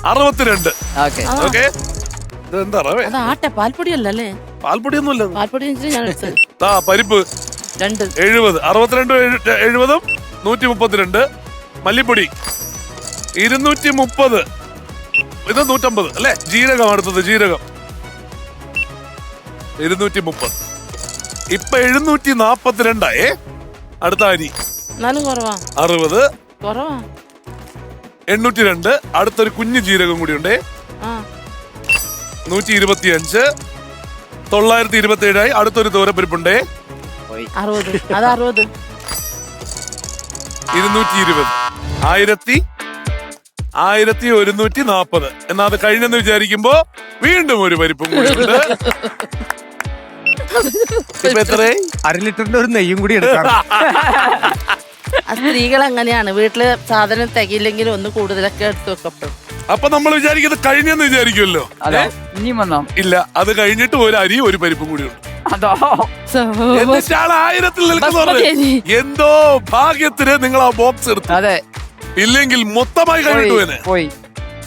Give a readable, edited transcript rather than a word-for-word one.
62. Okay okay, ഇതെന്താ അത് ആട്ടെ പാൽപ്പൊടിയല്ലേ? പാൽപ്പൊടിയൊന്നുമില്ല. പാൽപ്പൊടി ഞാൻ എടുത്തത്. പരിപ്പ് 2. 70. 62 70 132. മല്ലിപ്പൊടി 230. ഇത് 150 അല്ലെ? ജീരകം അടുത്തത്, ജീരകം 230. ഇപ്പൊ 742. അടുത്ത അരി എന്നാലും കുറവാ. 60. കുറവാ. 802. അടുത്തൊരു കുഞ്ഞു ജീരകം കൂടി ഉണ്ട്. 125. 927 ആയി. അടുത്തൊരു തോരപ്പരിപ്പുണ്ടേ. 60. അത് 60. 220. 1140. എന്നാ അത് കഴിഞ്ഞെന്ന് വിചാരിക്കുമ്പോ വീണ്ടും ഒരു പരിപ്പും കൂടി ഉണ്ട്. ഇപ്പൊ എത്രയായി? 1/2 ലിറ്ററിന്റെ ഒരു നെയ്യും കൂടി എടുക്കാം. സ്ത്രീകൾ അങ്ങനെയാണ്, വീട്ടില് സാധനം തികയില്ലെങ്കിൽ ഒന്ന് കൂടുതലൊക്കെ എടുത്തു വെക്കപ്പെടും. അപ്പൊ നമ്മൾ വിചാരിക്കുന്നത് കഴിഞ്ഞെന്ന് വിചാരിക്കുമല്ലോ. ഇനിയും വന്നോ? ഇല്ല, അത് കഴിഞ്ഞിട്ട് ഒരു അരി ഒരു പരിപ്പും കൂടി ഉണ്ട്. അതോ എന്നിട്ടാണ് 1000-ൽ നിൽക്കുന്നത്. എന്തോ ഭാഗ്യത്തിന് നിങ്ങൾ ആ ബോക്സ് എടുത്തു. അതെ, ഇല്ലെങ്കിൽ മൊത്തമായി കഴിഞ്ഞിട്ട് പോയി.